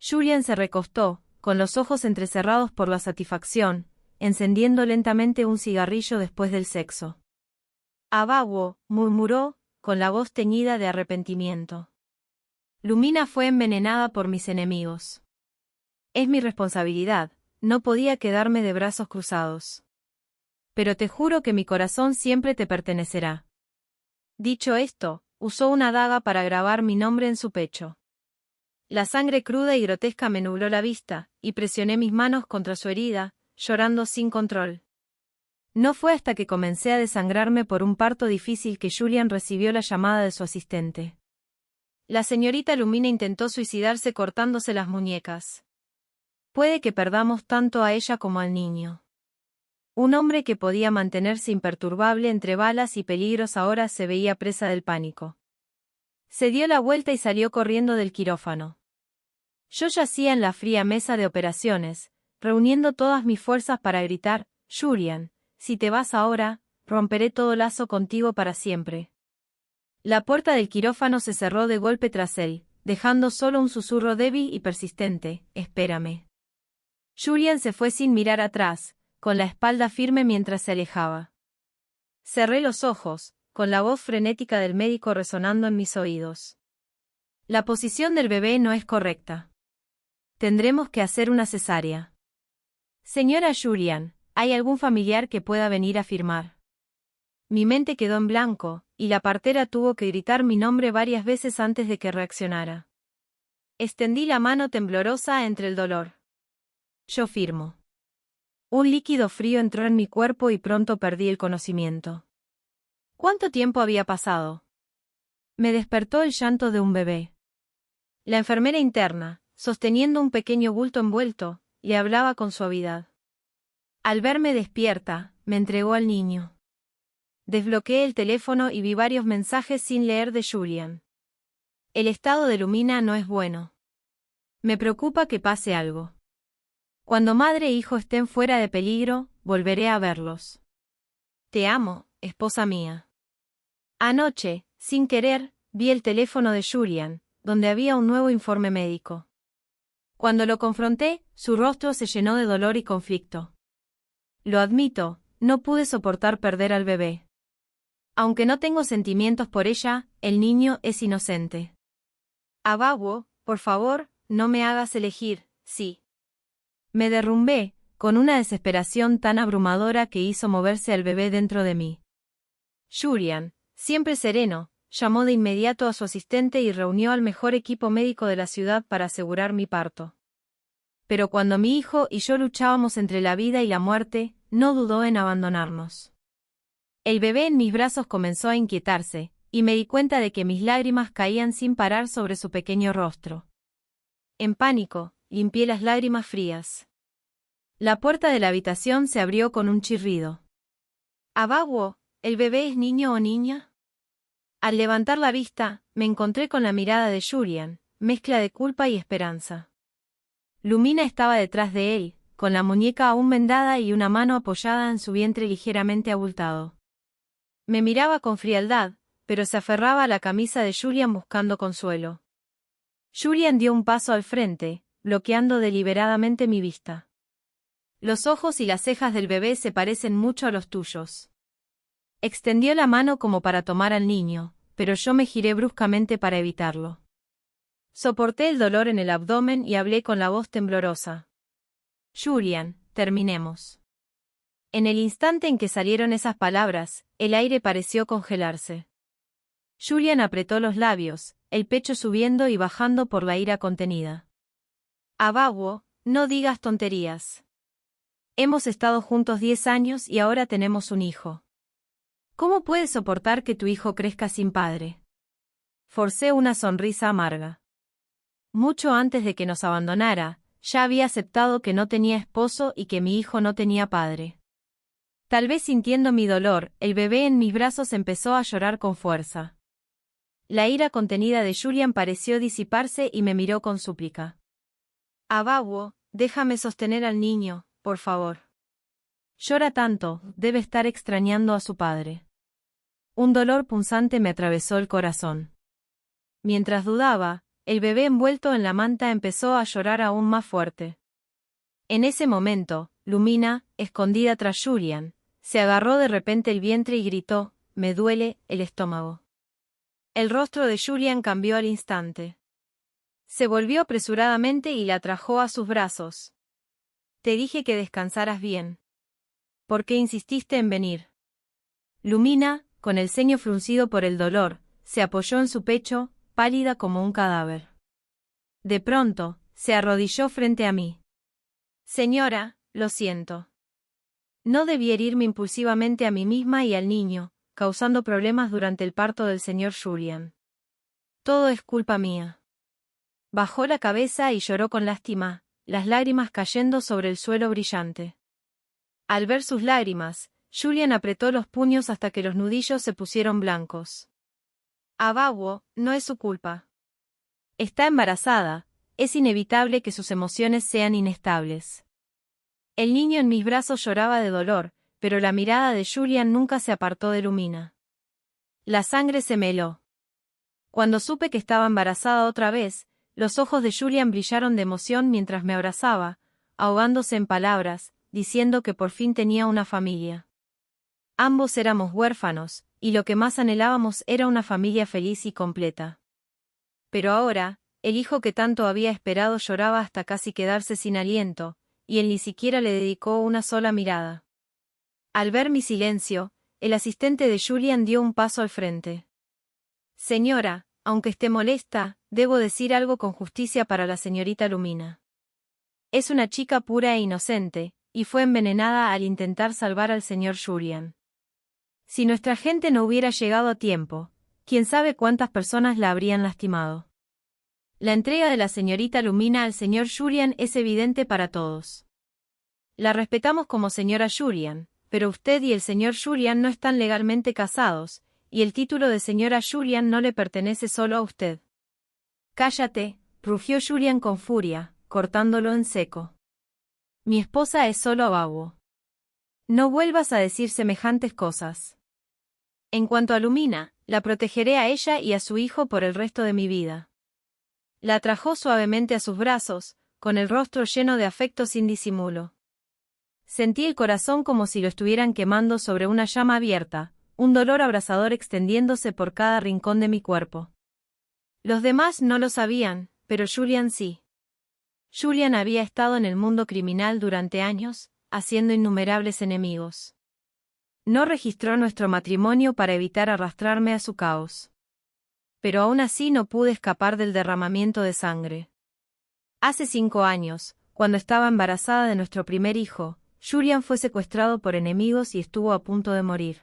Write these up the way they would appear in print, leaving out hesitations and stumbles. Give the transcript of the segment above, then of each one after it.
Julian se recostó, con los ojos entrecerrados por la satisfacción, encendiendo lentamente un cigarrillo después del sexo. «Abajo», murmuró, con la voz teñida de arrepentimiento. «Lumina fue envenenada por mis enemigos. Es mi responsabilidad, no podía quedarme de brazos cruzados. Pero te juro que mi corazón siempre te pertenecerá». Dicho esto, usó una daga para grabar mi nombre en su pecho. La sangre cruda y grotesca me nubló la vista, y presioné mis manos contra su herida, llorando sin control. No fue hasta que comencé a desangrarme por un parto difícil que Julian recibió la llamada de su asistente. La señorita Lumina intentó suicidarse cortándose las muñecas. Puede que perdamos tanto a ella como al niño. Un hombre que podía mantenerse imperturbable entre balas y peligros ahora se veía presa del pánico. Se dio la vuelta y salió corriendo del quirófano. Yo yacía en la fría mesa de operaciones, reuniendo todas mis fuerzas para gritar: «Julian, si te vas ahora, romperé todo lazo contigo para siempre». La puerta del quirófano se cerró de golpe tras él, dejando solo un susurro débil y persistente: «Espérame». Julian se fue sin mirar atrás, con la espalda firme mientras se alejaba. Cerré los ojos, con la voz frenética del médico resonando en mis oídos. «La posición del bebé no es correcta. Tendremos que hacer una cesárea. Señora Julian, ¿hay algún familiar que pueda venir a firmar?». Mi mente quedó en blanco, y la partera tuvo que gritar mi nombre varias veces antes de que reaccionara. Extendí la mano temblorosa entre el dolor. «Yo firmo». Un líquido frío entró en mi cuerpo y pronto perdí el conocimiento. ¿Cuánto tiempo había pasado? Me despertó el llanto de un bebé. La enfermera interna, sosteniendo un pequeño bulto envuelto, le hablaba con suavidad. Al verme despierta, me entregó al niño. Desbloqueé el teléfono y vi varios mensajes sin leer de Julian. El estado de Lumina no es bueno. Me preocupa que pase algo. Cuando madre e hijo estén fuera de peligro, volveré a verlos. Te amo, esposa mía. Anoche, sin querer, vi el teléfono de Julian, donde había un nuevo informe médico. Cuando lo confronté, su rostro se llenó de dolor y conflicto. Lo admito, no pude soportar perder al bebé. Aunque no tengo sentimientos por ella, el niño es inocente. Abajo, por favor, no me hagas elegir, sí. Me derrumbé, con una desesperación tan abrumadora que hizo moverse al bebé dentro de mí. Julian, siempre sereno, llamó de inmediato a su asistente y reunió al mejor equipo médico de la ciudad para asegurar mi parto. Pero cuando mi hijo y yo luchábamos entre la vida y la muerte, no dudó en abandonarnos. El bebé en mis brazos comenzó a inquietarse, y me di cuenta de que mis lágrimas caían sin parar sobre su pequeño rostro. En pánico, limpié las lágrimas frías. La puerta de la habitación se abrió con un chirrido. «Abajo, ¿el bebé es niño o niña?». Al levantar la vista, me encontré con la mirada de Julian, mezcla de culpa y esperanza. Lumina estaba detrás de él, con la muñeca aún vendada y una mano apoyada en su vientre ligeramente abultado. Me miraba con frialdad, pero se aferraba a la camisa de Julian buscando consuelo. Julian dio un paso al frente, bloqueando deliberadamente mi vista. Los ojos y las cejas del bebé se parecen mucho a los tuyos. Extendió la mano como para tomar al niño, pero yo me giré bruscamente para evitarlo. Soporté el dolor en el abdomen y hablé con la voz temblorosa. «Julian, terminemos». En el instante en que salieron esas palabras, el aire pareció congelarse. Julian apretó los labios, el pecho subiendo y bajando por la ira contenida. «Abajo, no digas tonterías. Hemos estado juntos 10 años y ahora tenemos un hijo. ¿Cómo puedes soportar que tu hijo crezca sin padre?». Forcé una sonrisa amarga. Mucho antes de que nos abandonara, ya había aceptado que no tenía esposo y que mi hijo no tenía padre. Tal vez sintiendo mi dolor, el bebé en mis brazos empezó a llorar con fuerza. La ira contenida de Julian pareció disiparse y me miró con súplica. «Abajo, déjame sostener al niño, por favor. Llora tanto, debe estar extrañando a su padre». Un dolor punzante me atravesó el corazón. Mientras dudaba, El bebé envuelto en la manta empezó a llorar aún más fuerte. En ese momento, Lumina, escondida tras Julian, se agarró de repente el vientre y gritó: «Me duele el estómago». El rostro de Julian cambió al instante. Se volvió apresuradamente y la atrajo a sus brazos. «Te dije que descansaras bien. ¿Por qué insististe en venir?». Lumina, con el ceño fruncido por el dolor, se apoyó en su pecho, pálida como un cadáver. De pronto, se arrodilló frente a mí. «Señora, lo siento. No debí herirme impulsivamente a mí misma y al niño, causando problemas durante el parto del señor Julian. Todo es culpa mía». Bajó la cabeza y lloró con lástima, las lágrimas cayendo sobre el suelo brillante. Al ver sus lágrimas, Julian apretó los puños hasta que los nudillos se pusieron blancos. «Abawo, no es su culpa. Está embarazada, es inevitable que sus emociones sean inestables». El niño en mis brazos lloraba de dolor, pero la mirada de Julian nunca se apartó de Lumina. La sangre se me heló. Cuando supe que estaba embarazada otra vez, los ojos de Julian brillaron de emoción mientras me abrazaba, ahogándose en palabras, diciendo que por fin tenía una familia. Ambos éramos huérfanos, y lo que más anhelábamos era una familia feliz y completa. Pero ahora, el hijo que tanto había esperado lloraba hasta casi quedarse sin aliento, y él ni siquiera le dedicó una sola mirada. Al ver mi silencio, el asistente de Julian dio un paso al frente. «Señora, aunque esté molesta, debo decir algo con justicia para la señorita Lumina. Es una chica pura e inocente, y fue envenenada al intentar salvar al señor Julian. Si nuestra gente no hubiera llegado a tiempo, quién sabe cuántas personas la habrían lastimado. La entrega de la señorita Lumina al señor Julian es evidente para todos. La respetamos como señora Julian, pero usted y el señor Julian no están legalmente casados, y el título de señora Julian no le pertenece solo a usted». «Cállate», rugió Julian con furia, cortándolo en seco. «Mi esposa es solo Abawo. No vuelvas a decir semejantes cosas. En cuanto a Lumina, la protegeré a ella y a su hijo por el resto de mi vida». La atrajo suavemente a sus brazos, con el rostro lleno de afecto sin disimulo. Sentí el corazón como si lo estuvieran quemando sobre una llama abierta, un dolor abrasador extendiéndose por cada rincón de mi cuerpo. Los demás no lo sabían, pero Julian sí. Julian había estado en el mundo criminal durante años, haciendo innumerables enemigos. No registró nuestro matrimonio para evitar arrastrarme a su caos. Pero aún así no pude escapar del derramamiento de sangre. Hace 5 años, cuando estaba embarazada de nuestro primer hijo, Julian fue secuestrado por enemigos y estuvo a punto de morir.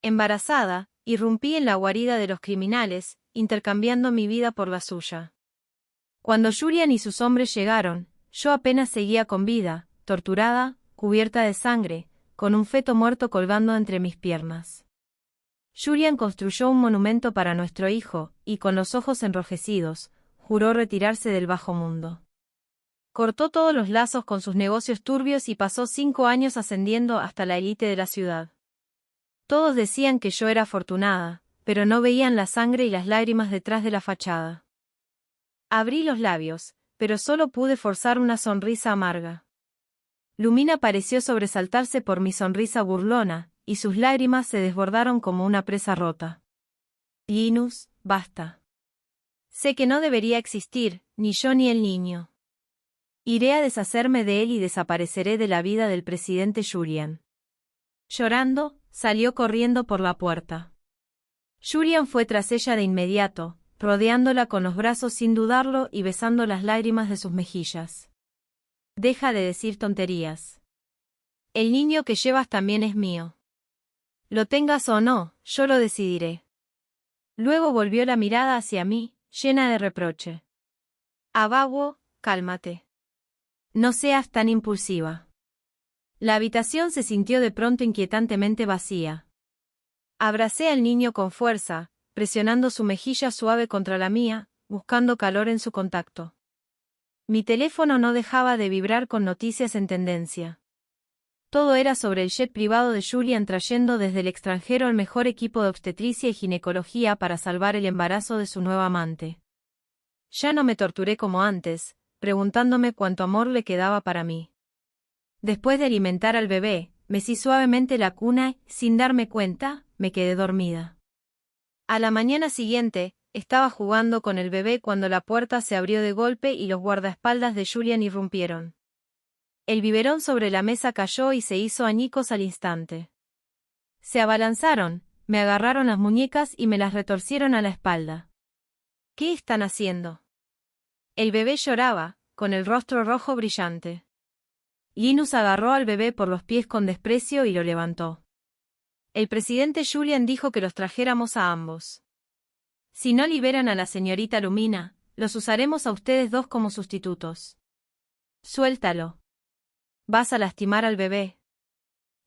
Embarazada, irrumpí en la guarida de los criminales, intercambiando mi vida por la suya. Cuando Julian y sus hombres llegaron, yo apenas seguía con vida, torturada, cubierta de sangre, con un feto muerto colgando entre mis piernas. Julian construyó un monumento para nuestro hijo, y con los ojos enrojecidos, juró retirarse del bajo mundo. Cortó todos los lazos con sus negocios turbios y pasó 5 años ascendiendo hasta la élite de la ciudad. Todos decían que yo era afortunada, pero no veían la sangre y las lágrimas detrás de la fachada. Abrí los labios, pero solo pude forzar una sonrisa amarga. Lumina pareció sobresaltarse por mi sonrisa burlona, y sus lágrimas se desbordaron como una presa rota. «Linus, basta. Sé que no debería existir, ni yo ni el niño. Iré a deshacerme de él y desapareceré de la vida del presidente Julian». Llorando, salió corriendo por la puerta. Julian fue tras ella de inmediato, rodeándola con los brazos sin dudarlo y besando las lágrimas de sus mejillas. «Deja de decir tonterías. El niño que llevas también es mío. Lo tengas o no, yo lo decidiré». Luego volvió la mirada hacia mí, llena de reproche. «Abawo, cálmate. No seas tan impulsiva». La habitación se sintió de pronto inquietantemente vacía. Abracé al niño con fuerza, presionando su mejilla suave contra la mía, buscando calor en su contacto. Mi teléfono no dejaba de vibrar con noticias en tendencia. Todo era sobre el jet privado de Julian trayendo desde el extranjero el mejor equipo de obstetricia y ginecología para salvar el embarazo de su nueva amante. Ya no me torturé como antes, preguntándome cuánto amor le quedaba para mí. Después de alimentar al bebé, mecí suavemente la cuna y, sin darme cuenta, me quedé dormida. A la mañana siguiente, estaba jugando con el bebé cuando la puerta se abrió de golpe y los guardaespaldas de Julian irrumpieron. El biberón sobre la mesa cayó y se hizo añicos al instante. Se abalanzaron, me agarraron las muñecas y me las retorcieron a la espalda. ¿Qué están haciendo? El bebé lloraba, con el rostro rojo brillante. Linus agarró al bebé por los pies con desprecio y lo levantó. El presidente Julian dijo que los trajéramos a ambos. Si no liberan a la señorita Lumina, los usaremos a ustedes dos como sustitutos. Suéltalo. Vas a lastimar al bebé.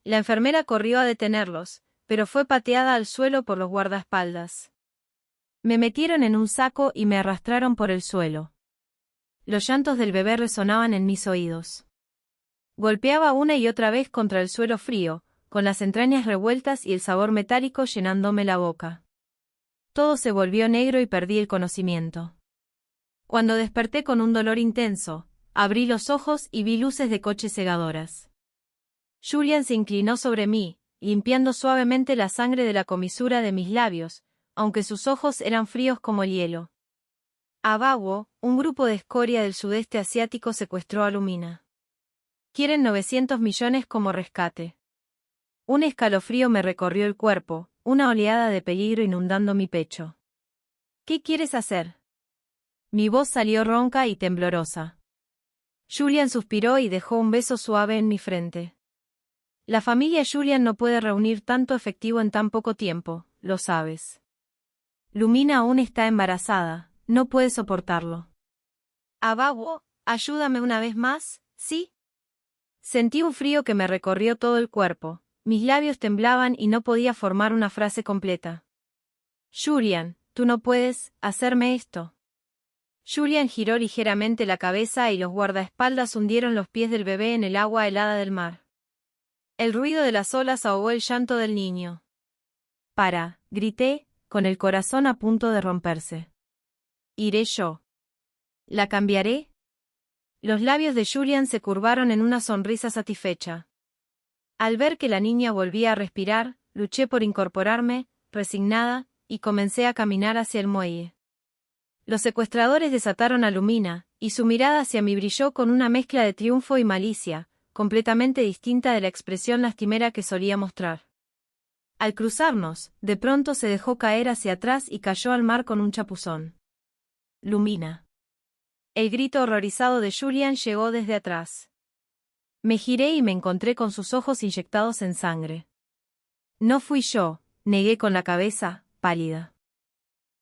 La enfermera corrió a detenerlos, pero fue pateada al suelo por los guardaespaldas. Me metieron en un saco y me arrastraron por el suelo. Los llantos del bebé resonaban en mis oídos. Golpeaba una y otra vez contra el suelo frío, con las entrañas revueltas y el sabor metálico llenándome la boca. Todo se volvió negro y perdí el conocimiento. Cuando desperté con un dolor intenso, abrí los ojos y vi luces de coches cegadoras. Julian se inclinó sobre mí, limpiando suavemente la sangre de la comisura de mis labios, aunque sus ojos eran fríos como el hielo. A Baguio, un grupo de escoria del sudeste asiático secuestró a Lumina. Quieren 900 millones como rescate. Un escalofrío me recorrió el cuerpo, una oleada de peligro inundando mi pecho. ¿Qué quieres hacer? Mi voz salió ronca y temblorosa. Julian suspiró y dejó un beso suave en mi frente. La familia Julian no puede reunir tanto efectivo en tan poco tiempo, lo sabes. Lumina aún está embarazada, no puede soportarlo. Abawo, ayúdame una vez más, ¿sí? Sentí un frío que me recorrió todo el cuerpo, mis labios temblaban y no podía formar una frase completa. Julian, tú no puedes hacerme esto. Julian giró ligeramente la cabeza y los guardaespaldas hundieron los pies del bebé en el agua helada del mar. El ruido de las olas ahogó el llanto del niño. Para, grité, con el corazón a punto de romperse. ¿Iré yo? ¿La cambiaré? Los labios de Julian se curvaron en una sonrisa satisfecha. Al ver que la niña volvía a respirar, luché por incorporarme, resignada, y comencé a caminar hacia el muelle. Los secuestradores desataron a Lumina, y su mirada hacia mí brilló con una mezcla de triunfo y malicia, completamente distinta de la expresión lastimera que solía mostrar. Al cruzarnos, de pronto se dejó caer hacia atrás y cayó al mar con un chapuzón. Lumina. El grito horrorizado de Julian llegó desde atrás. Me giré y me encontré con sus ojos inyectados en sangre. No fui yo, negué con la cabeza, pálida.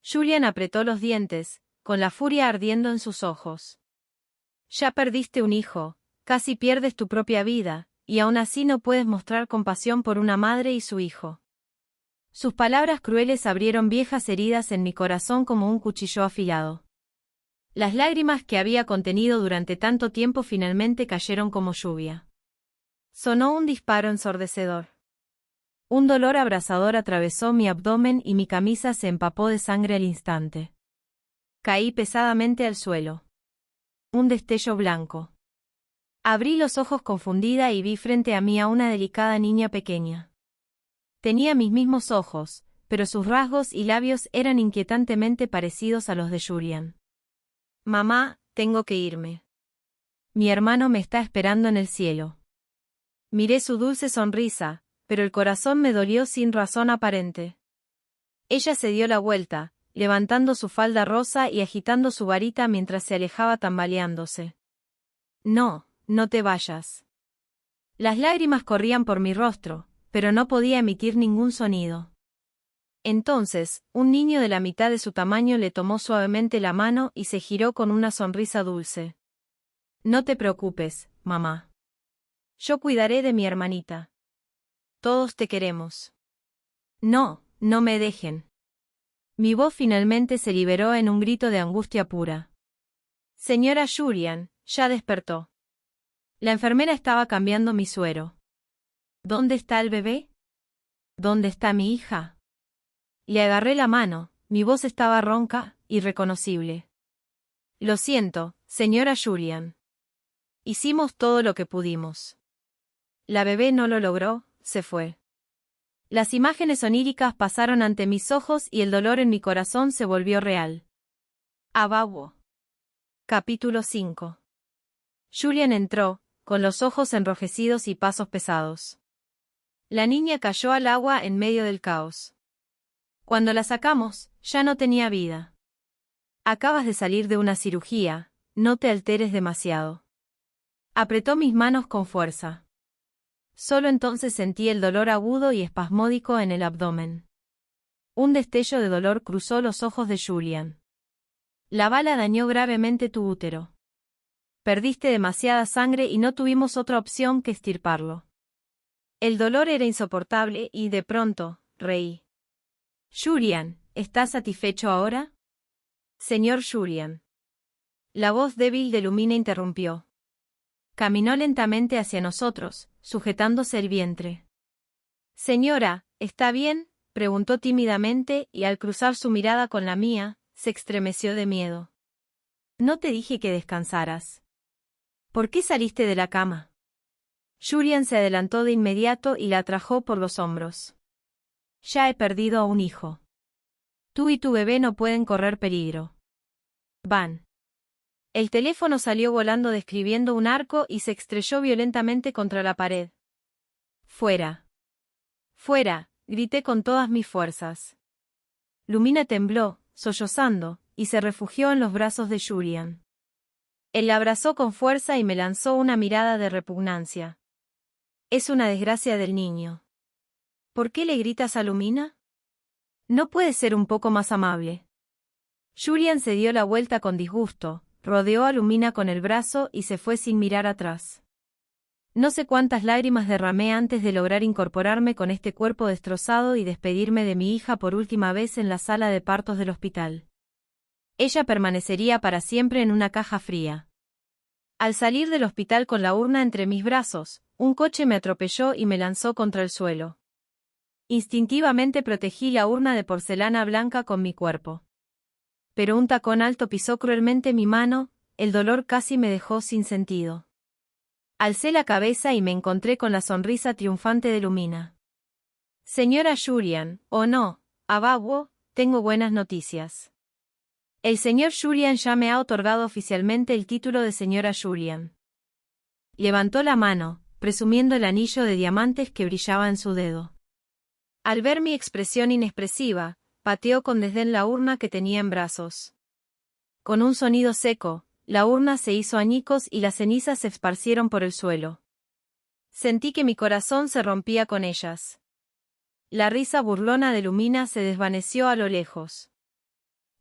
Julian apretó los dientes, con la furia ardiendo en sus ojos. Ya perdiste un hijo, casi pierdes tu propia vida, y aún así no puedes mostrar compasión por una madre y su hijo. Sus palabras crueles abrieron viejas heridas en mi corazón como un cuchillo afilado. Las lágrimas que había contenido durante tanto tiempo finalmente cayeron como lluvia. Sonó un disparo ensordecedor. Un dolor abrasador atravesó mi abdomen y mi camisa se empapó de sangre al instante. Caí pesadamente al suelo. Un destello blanco. Abrí los ojos confundida y vi frente a mí a una delicada niña pequeña. Tenía mis mismos ojos, pero sus rasgos y labios eran inquietantemente parecidos a los de Julian. Mamá, tengo que irme. Mi hermano me está esperando en el cielo. Miré su dulce sonrisa, pero el corazón me dolió sin razón aparente. Ella se dio la vuelta, levantando su falda rosa y agitando su varita mientras se alejaba tambaleándose. No, no te vayas. Las lágrimas corrían por mi rostro, pero no podía emitir ningún sonido. Entonces, un niño de la mitad de su tamaño le tomó suavemente la mano y se giró con una sonrisa dulce. No te preocupes, mamá. Yo cuidaré de mi hermanita. Todos te queremos. No, no me dejen. Mi voz finalmente se liberó en un grito de angustia pura. Señora Julian, ya despertó. La enfermera estaba cambiando mi suero. ¿Dónde está el bebé? ¿Dónde está mi hija? Le agarré la mano, mi voz estaba ronca, irreconocible. Lo siento, señora Julian. Hicimos todo lo que pudimos. La bebé no lo logró, se fue. Las imágenes oníricas pasaron ante mis ojos y el dolor en mi corazón se volvió real. Abajo. Capítulo 5. Julian entró, con los ojos enrojecidos y pasos pesados. La niña cayó al agua en medio del caos. Cuando la sacamos, ya no tenía vida. Acabas de salir de una cirugía, no te alteres demasiado. Apretó mis manos con fuerza. Solo entonces sentí el dolor agudo y espasmódico en el abdomen. Un destello de dolor cruzó los ojos de Julian. La bala dañó gravemente tu útero. Perdiste demasiada sangre y no tuvimos otra opción que extirparlo. El dolor era insoportable y, de pronto, reí. Julian, ¿estás satisfecho ahora? Señor Julian. La voz débil de Lumina interrumpió. Caminó lentamente hacia nosotros, sujetándose el vientre. Señora, ¿está bien?, preguntó tímidamente y al cruzar su mirada con la mía, se estremeció de miedo. No te dije que descansaras. ¿Por qué saliste de la cama? Julian se adelantó de inmediato y la atrajo por los hombros. Ya he perdido a un hijo. Tú y tu bebé no pueden correr peligro. Van. El teléfono salió volando describiendo un arco y se estrelló violentamente contra la pared. Fuera. Fuera, grité con todas mis fuerzas. Lumina tembló, sollozando, y se refugió en los brazos de Julian. Él la abrazó con fuerza y me lanzó una mirada de repugnancia. Es una desgracia del niño. ¿Por qué le gritas a Lumina? ¿No puede ser un poco más amable? Julian se dio la vuelta con disgusto, rodeó a Lumina con el brazo y se fue sin mirar atrás. No sé cuántas lágrimas derramé antes de lograr incorporarme con este cuerpo destrozado y despedirme de mi hija por última vez en la sala de partos del hospital. Ella permanecería para siempre en una caja fría. Al salir del hospital con la urna entre mis brazos, un coche me atropelló y me lanzó contra el suelo. Instintivamente protegí la urna de porcelana blanca con mi cuerpo. Pero un tacón alto pisó cruelmente mi mano, el dolor casi me dejó sin sentido. Alcé la cabeza y me encontré con la sonrisa triunfante de Lumina. Señora Julian, o no, Abawo, tengo buenas noticias. El señor Julian ya me ha otorgado oficialmente el título de señora Julian. Levantó la mano, presumiendo el anillo de diamantes que brillaba en su dedo. Al ver mi expresión inexpresiva, pateó con desdén la urna que tenía en brazos. Con un sonido seco, la urna se hizo añicos y las cenizas se esparcieron por el suelo. Sentí que mi corazón se rompía con ellas. La risa burlona de Lumina se desvaneció a lo lejos.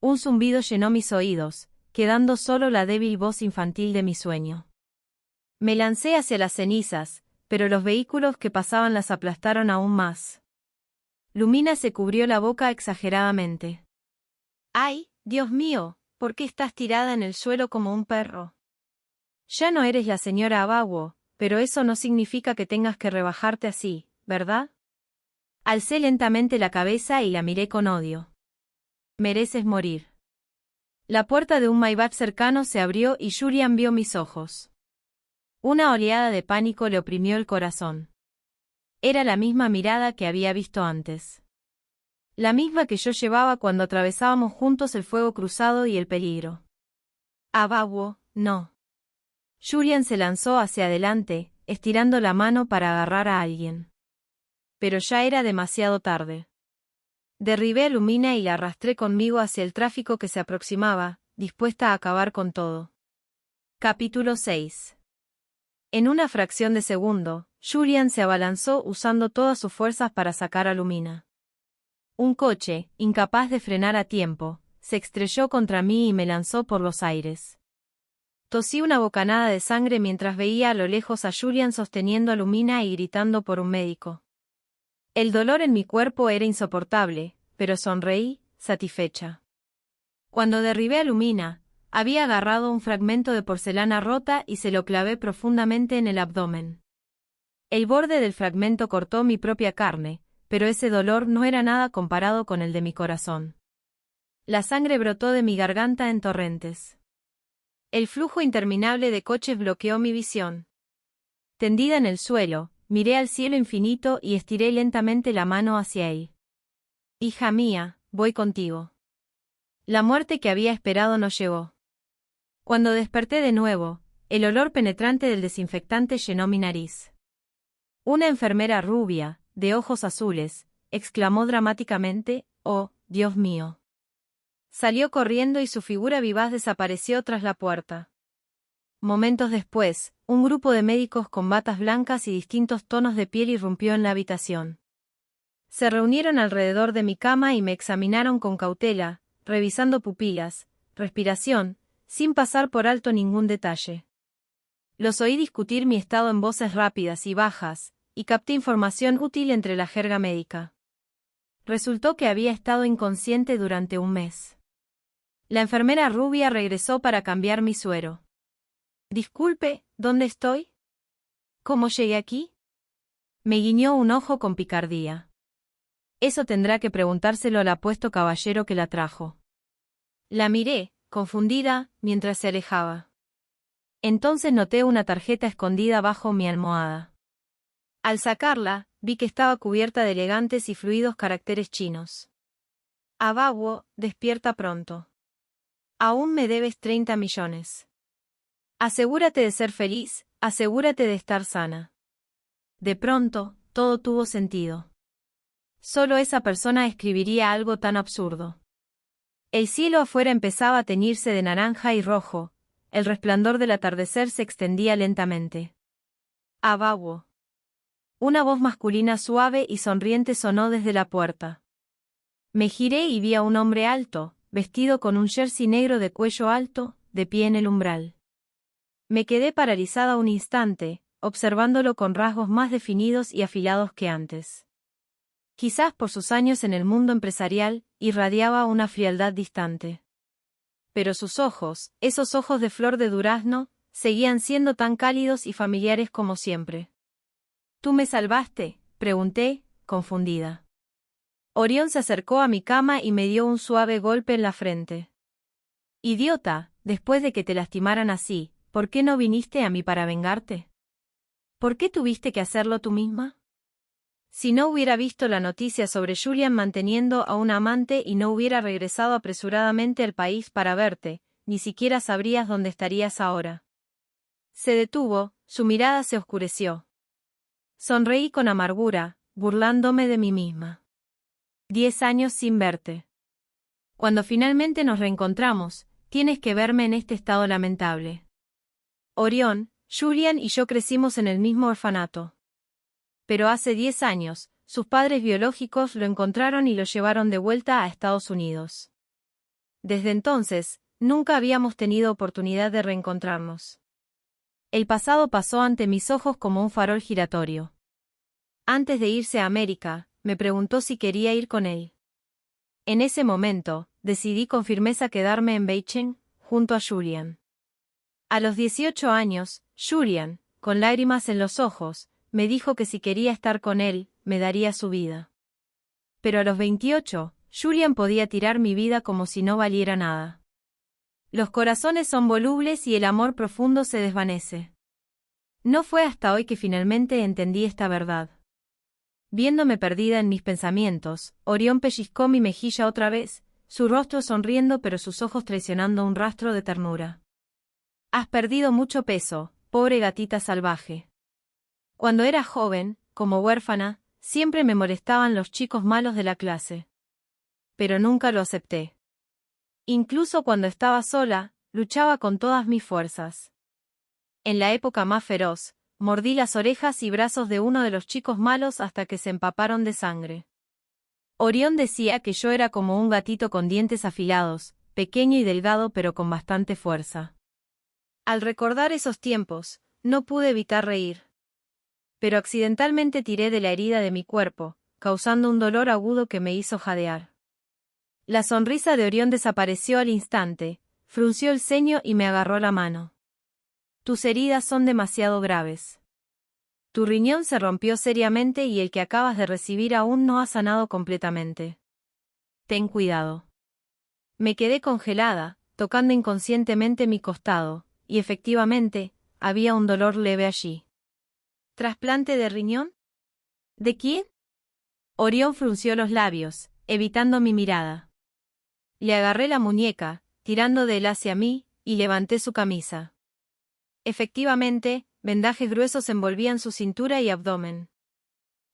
Un zumbido llenó mis oídos, quedando solo la débil voz infantil de mi sueño. Me lancé hacia las cenizas, pero los vehículos que pasaban las aplastaron aún más. Lumina se cubrió la boca exageradamente. ¡Ay, Dios mío! ¿Por qué estás tirada en el suelo como un perro? Ya no eres la señora Abawo, pero eso no significa que tengas que rebajarte así, ¿verdad? Alcé lentamente la cabeza y la miré con odio. Mereces morir. La puerta de un Maybach cercano se abrió y Julian vio mis ojos. Una oleada de pánico le oprimió el corazón. Era la misma mirada que había visto antes. La misma que yo llevaba cuando atravesábamos juntos el fuego cruzado y el peligro. Abawo, no. Julian se lanzó hacia adelante, estirando la mano para agarrar a alguien. Pero ya era demasiado tarde. Derribé a Lumina y la arrastré conmigo hacia el tráfico que se aproximaba, dispuesta a acabar con todo. Capítulo 6. En una fracción de segundo, Julian se abalanzó usando todas sus fuerzas para sacar a Lumina. Un coche, incapaz de frenar a tiempo, se estrelló contra mí y me lanzó por los aires. Tosí una bocanada de sangre mientras veía a lo lejos a Julian sosteniendo a Lumina y gritando por un médico. El dolor en mi cuerpo era insoportable, pero sonreí, satisfecha. Cuando derribé a Lumina, había agarrado un fragmento de porcelana rota y se lo clavé profundamente en el abdomen. El borde del fragmento cortó mi propia carne, pero ese dolor no era nada comparado con el de mi corazón. La sangre brotó de mi garganta en torrentes. El flujo interminable de coches bloqueó mi visión. Tendida en el suelo, miré al cielo infinito y estiré lentamente la mano hacia él. Hija mía, voy contigo. La muerte que había esperado no llegó. Cuando desperté de nuevo, el olor penetrante del desinfectante llenó mi nariz. Una enfermera rubia, de ojos azules, exclamó dramáticamente: «Oh, Dios mío». Salió corriendo y su figura vivaz desapareció tras la puerta. Momentos después, un grupo de médicos con batas blancas y distintos tonos de piel irrumpió en la habitación. Se reunieron alrededor de mi cama y me examinaron con cautela, revisando pupilas, respiración, sin pasar por alto ningún detalle. Los oí discutir mi estado en voces rápidas y bajas, y capté información útil entre la jerga médica. Resultó que había estado inconsciente durante un mes. La enfermera rubia regresó para cambiar mi suero. «Disculpe, ¿dónde estoy? ¿Cómo llegué aquí?». Me guiñó un ojo con picardía. «Eso tendrá que preguntárselo al apuesto caballero que la trajo». La miré, confundida, mientras se alejaba. Entonces noté una tarjeta escondida bajo mi almohada. Al sacarla, vi que estaba cubierta de elegantes y fluidos caracteres chinos. «Abaguo, despierta pronto. Aún me debes 30 millones. Asegúrate de ser feliz, asegúrate de estar sana». De pronto, todo tuvo sentido. Solo esa persona escribiría algo tan absurdo. El cielo afuera empezaba a teñirse de naranja y rojo, el resplandor del atardecer se extendía lentamente. «Abaguo». Una voz masculina suave y sonriente sonó desde la puerta. Me giré y vi a un hombre alto, vestido con un jersey negro de cuello alto, de pie en el umbral. Me quedé paralizada un instante, observándolo con rasgos más definidos y afilados que antes. Quizás por sus años en el mundo empresarial, irradiaba una frialdad distante. Pero sus ojos, esos ojos de flor de durazno, seguían siendo tan cálidos y familiares como siempre. «¿Tú me salvaste?», pregunté, confundida. Orión se acercó a mi cama y me dio un suave golpe en la frente. «Idiota, después de que te lastimaran así, ¿por qué no viniste a mí para vengarte? ¿Por qué tuviste que hacerlo tú misma? Si no hubiera visto la noticia sobre Julian manteniendo a un amante y no hubiera regresado apresuradamente al país para verte, ni siquiera sabrías dónde estarías ahora». Se detuvo, su mirada se oscureció. Sonreí con amargura, burlándome de mí misma. 10 años sin verte. Cuando finalmente nos reencontramos, tienes que verme en este estado lamentable. Orión, Julian y yo crecimos en el mismo orfanato. Pero hace 10 años, sus padres biológicos lo encontraron y lo llevaron de vuelta a Estados Unidos. Desde entonces, nunca habíamos tenido oportunidad de reencontrarnos. El pasado pasó ante mis ojos como un farol giratorio. Antes de irse a América, me preguntó si quería ir con él. En ese momento, decidí con firmeza quedarme en Beijing, junto a Julian. A los 18 años, Julian, con lágrimas en los ojos, me dijo que si quería estar con él, me daría su vida. Pero a los 28, Julian podía tirar mi vida como si no valiera nada. Los corazones son volubles y el amor profundo se desvanece. No fue hasta hoy que finalmente entendí esta verdad. Viéndome perdida en mis pensamientos, Orión pellizcó mi mejilla otra vez, su rostro sonriendo pero sus ojos traicionando un rastro de ternura. «Has perdido mucho peso, pobre gatita salvaje. Cuando era joven, como huérfana, siempre me molestaban los chicos malos de la clase. Pero nunca lo acepté. Incluso cuando estaba sola, luchaba con todas mis fuerzas. En la época más feroz, mordí las orejas y brazos de uno de los chicos malos hasta que se empaparon de sangre. Orión decía que yo era como un gatito con dientes afilados, pequeño y delgado pero con bastante fuerza. Al recordar esos tiempos, no pude evitar reír. Pero accidentalmente tiré de la herida de mi cuerpo, causando un dolor agudo que me hizo jadear. La sonrisa de Orión desapareció al instante, frunció el ceño y me agarró la mano. «Tus heridas son demasiado graves. Tu riñón se rompió seriamente y el que acabas de recibir aún no ha sanado completamente. Ten cuidado». Me quedé congelada, tocando inconscientemente mi costado, y efectivamente, había un dolor leve allí. ¿Trasplante de riñón? ¿De quién? Orión frunció los labios, evitando mi mirada. Le agarré la muñeca, tirando de él hacia mí, y levanté su camisa. Efectivamente, vendajes gruesos envolvían su cintura y abdomen.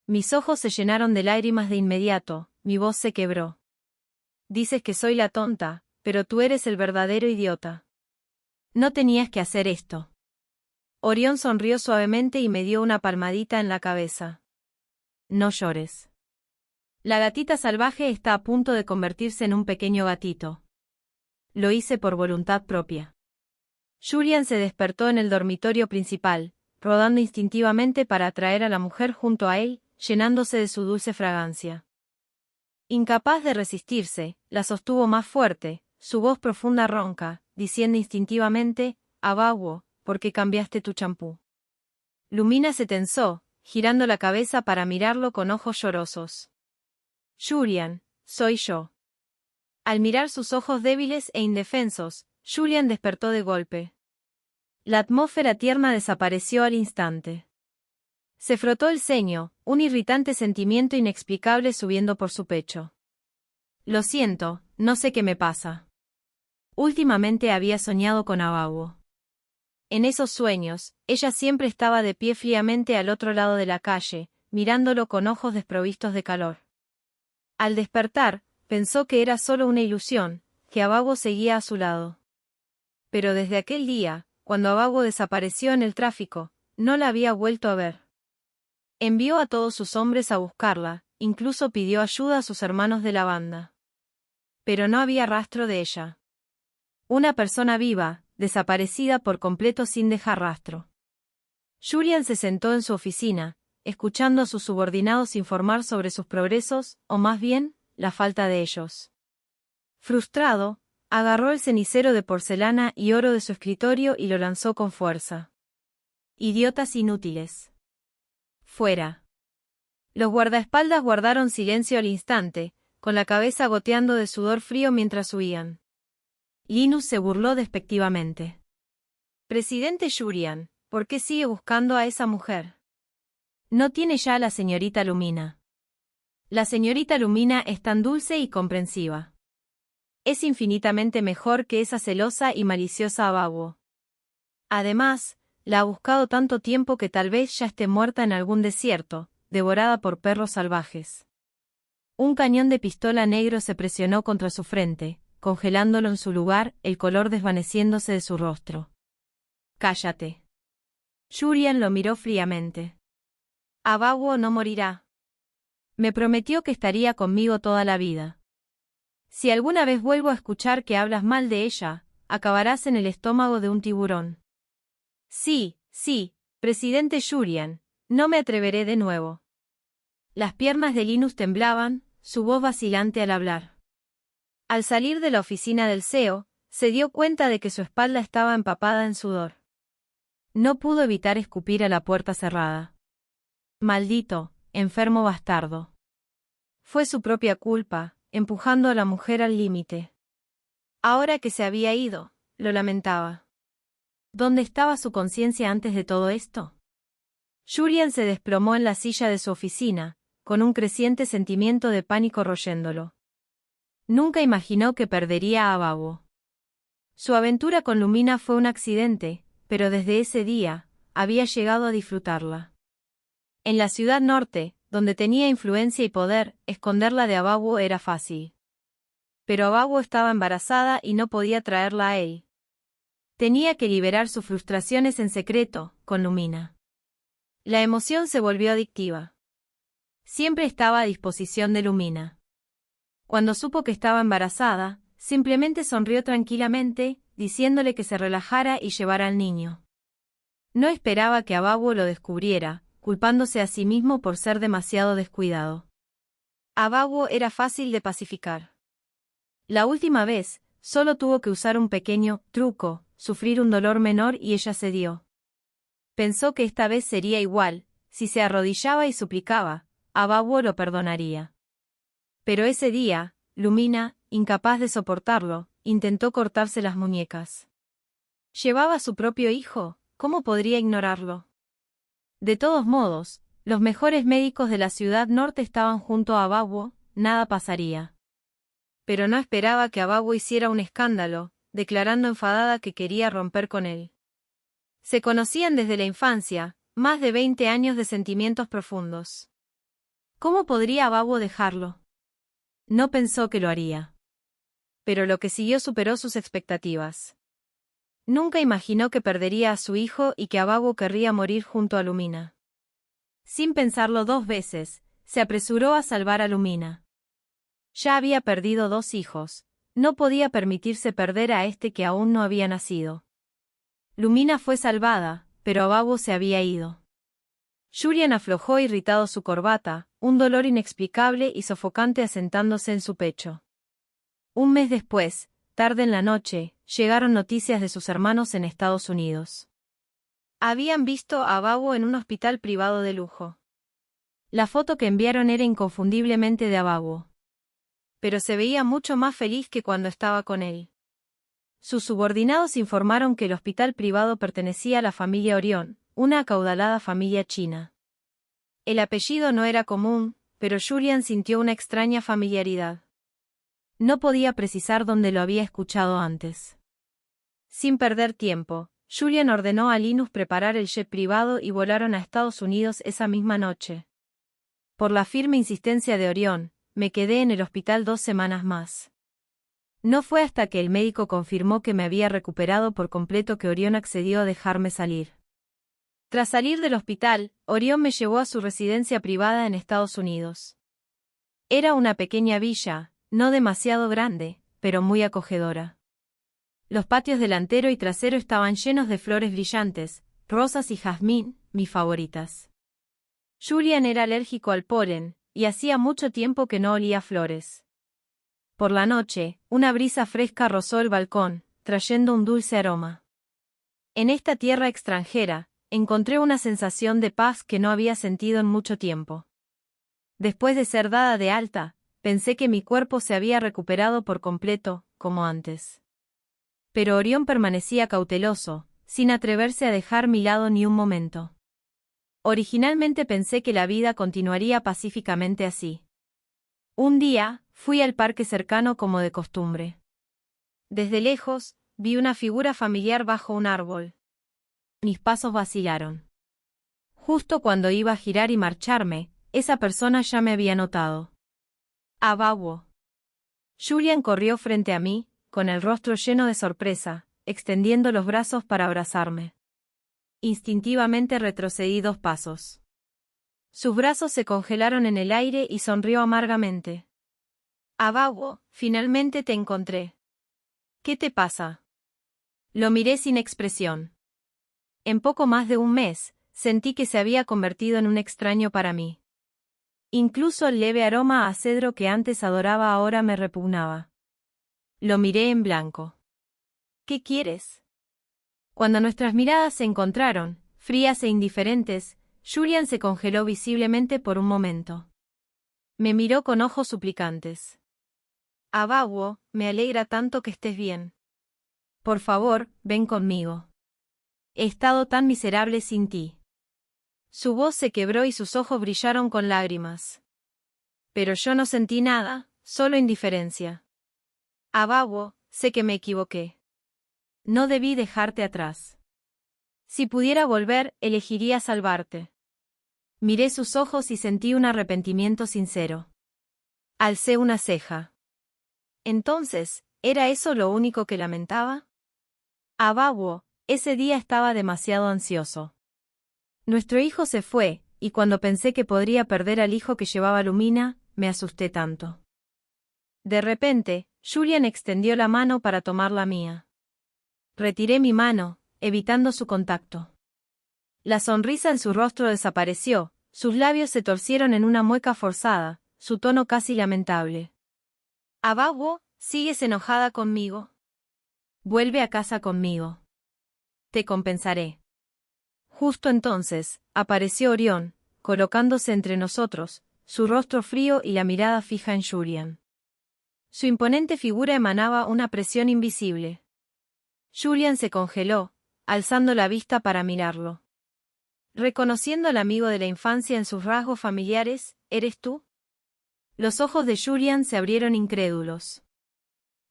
Mis ojos se llenaron de lágrimas de inmediato, mi voz se quebró. Dices que soy la tonta, pero tú eres el verdadero idiota. No tenías que hacer esto. Orión sonrió suavemente y me dio una palmadita en la cabeza. No llores. La gatita salvaje está a punto de convertirse en un pequeño gatito. Lo hice por voluntad propia. Julian se despertó en el dormitorio principal, rodando instintivamente para atraer a la mujer junto a él, llenándose de su dulce fragancia. Incapaz de resistirse, la sostuvo más fuerte, su voz profunda ronca, diciendo instintivamente, Abawo, ¿por qué cambiaste tu champú? Lumina se tensó, girando la cabeza para mirarlo con ojos llorosos. Julian, soy yo. Al mirar sus ojos débiles e indefensos, Julian despertó de golpe. La atmósfera tierna desapareció al instante. Se frotó el ceño, un irritante sentimiento inexplicable subiendo por su pecho. Lo siento, no sé qué me pasa. Últimamente había soñado con Abawo. En esos sueños, ella siempre estaba de pie fríamente al otro lado de la calle, mirándolo con ojos desprovistos de calor. Al despertar, pensó que era solo una ilusión, que Abawo seguía a su lado. Pero desde aquel día, cuando Abawo desapareció en el tráfico, no la había vuelto a ver. Envió a todos sus hombres a buscarla, incluso pidió ayuda a sus hermanos de la banda. Pero no había rastro de ella. Una persona viva, desaparecida por completo sin dejar rastro. Julian se sentó en su oficina, escuchando a sus subordinados informar sobre sus progresos, o más bien, la falta de ellos. Frustrado, agarró el cenicero de porcelana y oro de su escritorio y lo lanzó con fuerza. Idiotas inútiles. Fuera. Los guardaespaldas guardaron silencio al instante, con la cabeza goteando de sudor frío mientras huían. Linus se burló despectivamente. Presidente Julian, ¿por qué sigue buscando a esa mujer? No tiene ya a la señorita Lumina. La señorita Lumina es tan dulce y comprensiva. Es infinitamente mejor que esa celosa y maliciosa Abawo. Además, la ha buscado tanto tiempo que tal vez ya esté muerta en algún desierto, devorada por perros salvajes. Un cañón de pistola negro se presionó contra su frente, congelándolo en su lugar, el color desvaneciéndose de su rostro. Cállate. Julian lo miró fríamente. Abawo no morirá. Me prometió que estaría conmigo toda la vida. Si alguna vez vuelvo a escuchar que hablas mal de ella, acabarás en el estómago de un tiburón. Sí, presidente Julian, no me atreveré de nuevo. Las piernas de Linus temblaban, su voz vacilante al hablar. Al salir de la oficina del CEO, se dio cuenta de que su espalda estaba empapada en sudor. No pudo evitar escupir a la puerta cerrada. Maldito, enfermo bastardo. Fue su propia culpa, empujando a la mujer al límite. Ahora que se había ido, lo lamentaba. ¿Dónde estaba su conciencia antes de todo esto? Julian se desplomó en la silla de su oficina, con un creciente sentimiento de pánico royéndolo. Nunca imaginó que perdería a Abawo. Su aventura con Lumina fue un accidente, pero desde ese día, había llegado a disfrutarla. En la ciudad norte, donde tenía influencia y poder, esconderla de Abawo era fácil. Pero Abawo estaba embarazada y no podía traerla a él. Tenía que liberar sus frustraciones en secreto, con Lumina. La emoción se volvió adictiva. Siempre estaba a disposición de Lumina. Cuando supo que estaba embarazada, simplemente sonrió tranquilamente, diciéndole que se relajara y llevara al niño. No esperaba que Abawo lo descubriera, culpándose a sí mismo por ser demasiado descuidado. Abawo era fácil de pacificar. La última vez, solo tuvo que usar un pequeño truco, sufrir un dolor menor y ella cedió. Pensó que esta vez sería igual, si se arrodillaba y suplicaba, Abawo lo perdonaría. Pero ese día, Lumina, incapaz de soportarlo, intentó cortarse las muñecas. Llevaba a su propio hijo, ¿cómo podría ignorarlo? De todos modos, los mejores médicos de la ciudad norte estaban junto a Abawo, nada pasaría. Pero no esperaba que Abawo hiciera un escándalo, declarando enfadada que quería romper con él. Se conocían desde la infancia, más de 20 años de sentimientos profundos. ¿Cómo podría Abawo dejarlo? No pensó que lo haría. Pero lo que siguió superó sus expectativas. Nunca imaginó que perdería a su hijo y que Abawo querría morir junto a Lumina. Sin pensarlo 2 veces, se apresuró a salvar a Lumina. Ya había perdido 2 hijos, no podía permitirse perder a este que aún no había nacido. Lumina fue salvada, pero Abawo se había ido. Julian aflojó irritado su corbata, un dolor inexplicable y sofocante asentándose en su pecho. Un mes después, tarde en la noche, llegaron noticias de sus hermanos en Estados Unidos. Habían visto a Abawo en un hospital privado de lujo. La foto que enviaron era inconfundiblemente de Abawo. Pero se veía mucho más feliz que cuando estaba con él. Sus subordinados informaron que el hospital privado pertenecía a la familia Orión, una acaudalada familia china. El apellido no era común, pero Julian sintió una extraña familiaridad. No podía precisar dónde lo había escuchado antes. Sin perder tiempo, Julian ordenó a Linus preparar el jet privado y volaron a Estados Unidos esa misma noche. Por la firme insistencia de Orión, me quedé en el hospital 2 semanas más. No fue hasta que el médico confirmó que me había recuperado por completo que Orión accedió a dejarme salir. Tras salir del hospital, Orión me llevó a su residencia privada en Estados Unidos. Era una pequeña villa, no demasiado grande, pero muy acogedora. Los patios delantero y trasero estaban llenos de flores brillantes, rosas y jazmín, mis favoritas. Julian era alérgico al polen, y hacía mucho tiempo que no olía flores. Por la noche, una brisa fresca rozó el balcón, trayendo un dulce aroma. En esta tierra extranjera, encontré una sensación de paz que no había sentido en mucho tiempo. Después de ser dada de alta, pensé que mi cuerpo se había recuperado por completo, como antes. Pero Orión permanecía cauteloso, sin atreverse a dejar mi lado ni un momento. Originalmente pensé que la vida continuaría pacíficamente así. Un día, fui al parque cercano como de costumbre. Desde lejos, vi una figura familiar bajo un árbol. Mis pasos vacilaron. Justo cuando iba a girar y marcharme, esa persona ya me había notado. Abawo. Julian corrió frente a mí, con el rostro lleno de sorpresa, extendiendo los brazos para abrazarme. Instintivamente retrocedí 2 pasos. Sus brazos se congelaron en el aire y sonrió amargamente. Abawo, finalmente te encontré. ¿Qué te pasa? Lo miré sin expresión. En poco más de un mes, sentí que se había convertido en un extraño para mí. Incluso el leve aroma a cedro que antes adoraba ahora me repugnaba. Lo miré en blanco. ¿Qué quieres? Cuando nuestras miradas se encontraron, frías e indiferentes, Julian se congeló visiblemente por un momento. Me miró con ojos suplicantes. Abawo, me alegra tanto que estés bien. Por favor, ven conmigo. He estado tan miserable sin ti. Su voz se quebró y sus ojos brillaron con lágrimas. Pero yo no sentí nada, solo indiferencia. Abawo, sé que me equivoqué. No debí dejarte atrás. Si pudiera volver, elegiría salvarte. Miré sus ojos y sentí un arrepentimiento sincero. Alcé una ceja. Entonces, ¿era eso lo único que lamentaba? Abawo, ese día estaba demasiado ansioso. Nuestro hijo se fue, y cuando pensé que podría perder al hijo que llevaba Lumina, me asusté tanto. De repente, Julian extendió la mano para tomar la mía. Retiré mi mano, evitando su contacto. La sonrisa en su rostro desapareció, sus labios se torcieron en una mueca forzada, su tono casi lamentable. Abawo, ¿sigues enojada conmigo? Vuelve a casa conmigo. Te compensaré. Justo entonces, apareció Orión, colocándose entre nosotros, su rostro frío y la mirada fija en Julian. Su imponente figura emanaba una presión invisible. Julian se congeló, alzando la vista para mirarlo. Reconociendo al amigo de la infancia en sus rasgos familiares, ¿eres tú? Los ojos de Julian se abrieron incrédulos.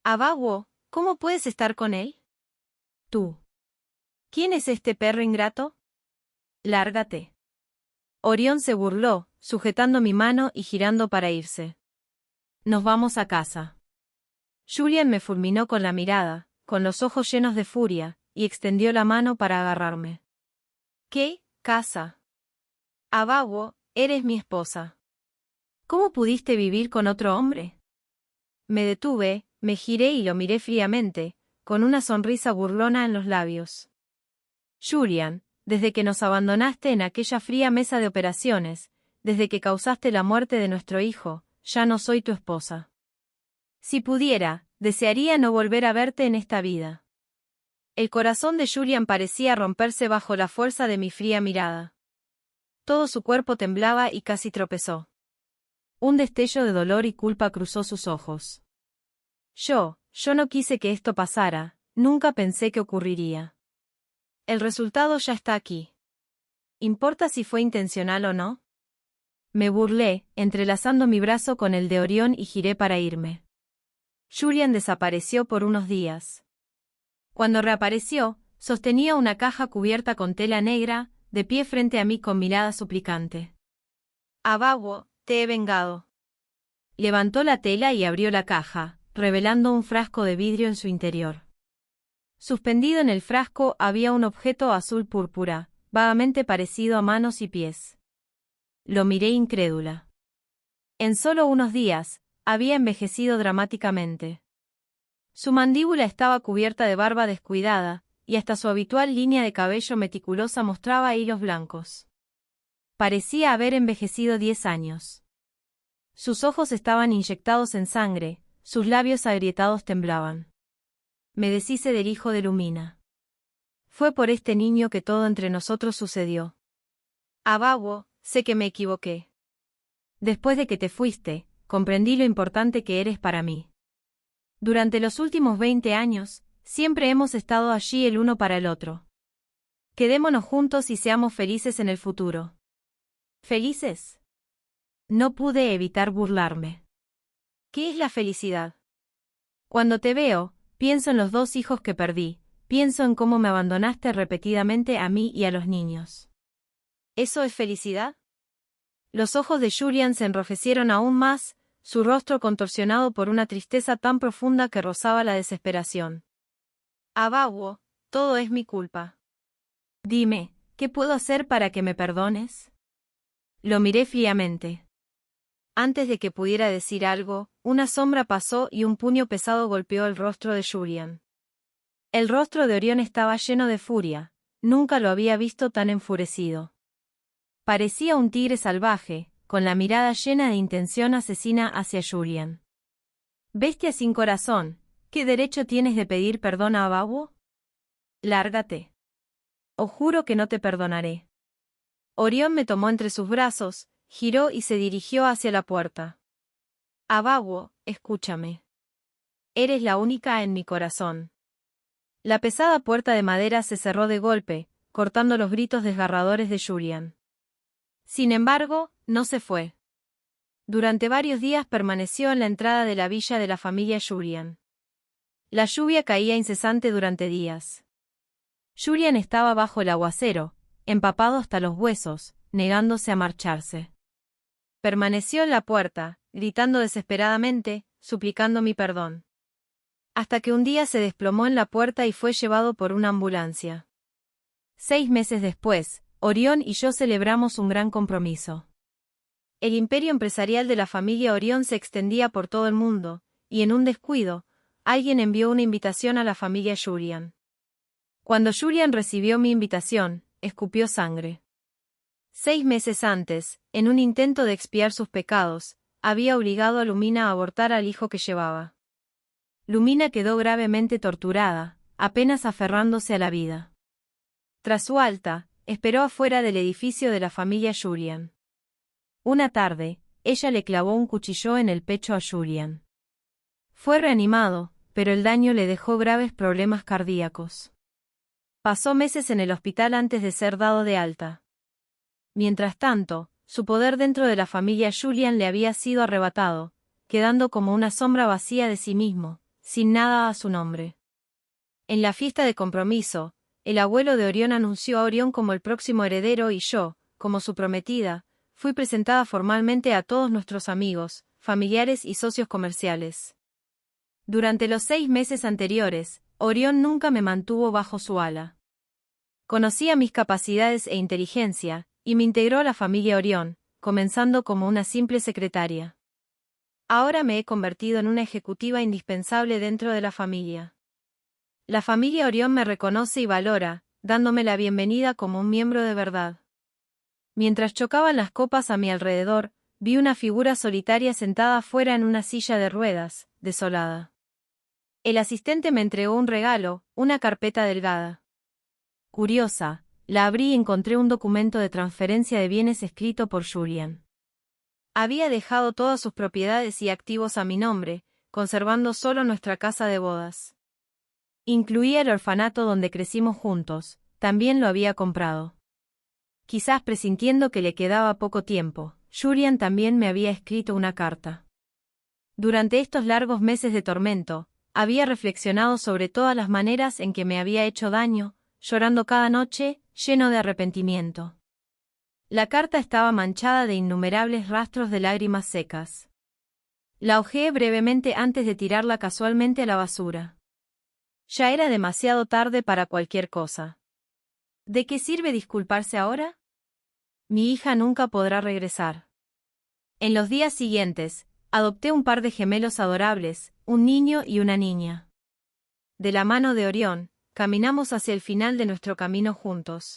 Abaguo, ¿cómo puedes estar con él? Tú. ¿Quién es este perro ingrato? Lárgate. Orión se burló, sujetando mi mano y girando para irse. Nos vamos a casa. Julian me fulminó con la mirada, con los ojos llenos de furia, y extendió la mano para agarrarme. ¿Qué? ¿Casa? Abaguo, eres mi esposa. ¿Cómo pudiste vivir con otro hombre? Me detuve, me giré y lo miré fríamente, con una sonrisa burlona en los labios. Julian, desde que nos abandonaste en aquella fría mesa de operaciones, desde que causaste la muerte de nuestro hijo, ya no soy tu esposa. Si pudiera, desearía no volver a verte en esta vida. El corazón de Julian parecía romperse bajo la fuerza de mi fría mirada. Todo su cuerpo temblaba y casi tropezó. Un destello de dolor y culpa cruzó sus ojos. Yo no quise que esto pasara, nunca pensé que ocurriría. El resultado ya está aquí. ¿Importa si fue intencional o no? Me burlé, entrelazando mi brazo con el de Orión y giré para irme. Julian desapareció por unos días. Cuando reapareció, sostenía una caja cubierta con tela negra, de pie frente a mí con mirada suplicante. Abaguo, te he vengado. Levantó la tela y abrió la caja, revelando un frasco de vidrio en su interior. Suspendido en el frasco había un objeto azul púrpura, vagamente parecido a manos y pies. Lo miré incrédula. En solo unos días, había envejecido dramáticamente. Su mandíbula estaba cubierta de barba descuidada, y hasta su habitual línea de cabello meticulosa mostraba hilos blancos. Parecía haber envejecido 10 años. Sus ojos estaban inyectados en sangre, sus labios agrietados temblaban. Me deshice del hijo de Lumina. Fue por este niño que todo entre nosotros sucedió. Abaguo, sé que me equivoqué. Después de que te fuiste, comprendí lo importante que eres para mí. Durante los últimos 20 años, siempre hemos estado allí el uno para el otro. Quedémonos juntos y seamos felices en el futuro. ¿Felices? No pude evitar burlarme. ¿Qué es la felicidad? Cuando te veo, pienso en los 2 hijos que perdí, pienso en cómo me abandonaste repetidamente a mí y a los niños. ¿Eso es felicidad? Los ojos de Julian se enrojecieron aún más, su rostro contorsionado por una tristeza tan profunda que rozaba la desesperación. Abaguo, todo es mi culpa. Dime, ¿qué puedo hacer para que me perdones? Lo miré fríamente. Antes de que pudiera decir algo, una sombra pasó y un puño pesado golpeó el rostro de Julian. El rostro de Orión estaba lleno de furia, nunca lo había visto tan enfurecido. Parecía un tigre salvaje, con la mirada llena de intención asesina hacia Julian. Bestia sin corazón, ¿qué derecho tienes de pedir perdón a Abaguo? Lárgate. O juro que no te perdonaré. Orión me tomó entre sus brazos, giró y se dirigió hacia la puerta. Abaguo, escúchame. Eres la única en mi corazón. La pesada puerta de madera se cerró de golpe, cortando los gritos desgarradores de Julian. Sin embargo, no se fue. Durante varios días permaneció en la entrada de la villa de la familia Julian. La lluvia caía incesante durante días. Julian estaba bajo el aguacero, empapado hasta los huesos, negándose a marcharse. Permaneció en la puerta, gritando desesperadamente, suplicando mi perdón. Hasta que un día se desplomó en la puerta y fue llevado por una ambulancia. 6 meses después, Orión y yo celebramos un gran compromiso. El imperio empresarial de la familia Orión se extendía por todo el mundo, y en un descuido, alguien envió una invitación a la familia Julian. Cuando Julian recibió mi invitación, escupió sangre. 6 meses antes, en un intento de expiar sus pecados, había obligado a Lumina a abortar al hijo que llevaba. Lumina quedó gravemente torturada, apenas aferrándose a la vida. Tras su alta, esperó afuera del edificio de la familia Julian. Una tarde, ella le clavó un cuchillo en el pecho a Julian. Fue reanimado, pero el daño le dejó graves problemas cardíacos. Pasó meses en el hospital antes de ser dado de alta. Mientras tanto, su poder dentro de la familia Julian le había sido arrebatado, quedando como una sombra vacía de sí mismo, sin nada a su nombre. En la fiesta de compromiso, el abuelo de Orión anunció a Orión como el próximo heredero y yo, como su prometida, fui presentada formalmente a todos nuestros amigos, familiares y socios comerciales. Durante los 6 meses anteriores, Orión nunca me mantuvo bajo su ala. Conocía mis capacidades e inteligencia, y me integró a la familia Orión, comenzando como una simple secretaria. Ahora me he convertido en una ejecutiva indispensable dentro de la familia. La familia Orión me reconoce y valora, dándome la bienvenida como un miembro de verdad. Mientras chocaban las copas a mi alrededor, vi una figura solitaria sentada afuera en una silla de ruedas, desolada. El asistente me entregó un regalo, una carpeta delgada. Curiosa, la abrí y encontré un documento de transferencia de bienes escrito por Julian. Había dejado todas sus propiedades y activos a mi nombre, conservando solo nuestra casa de bodas. Incluía el orfanato donde crecimos juntos, también lo había comprado. Quizás presintiendo que le quedaba poco tiempo, Julian también me había escrito una carta. Durante estos largos meses de tormento, había reflexionado sobre todas las maneras en que me había hecho daño, llorando cada noche, lleno de arrepentimiento. La carta estaba manchada de innumerables rastros de lágrimas secas. La hojeé brevemente antes de tirarla casualmente a la basura. Ya era demasiado tarde para cualquier cosa. ¿De qué sirve disculparse ahora? Mi hija nunca podrá regresar. En los días siguientes, adopté un par de gemelos adorables, un niño y una niña. De la mano de Orión, caminamos hacia el final de nuestro camino juntos.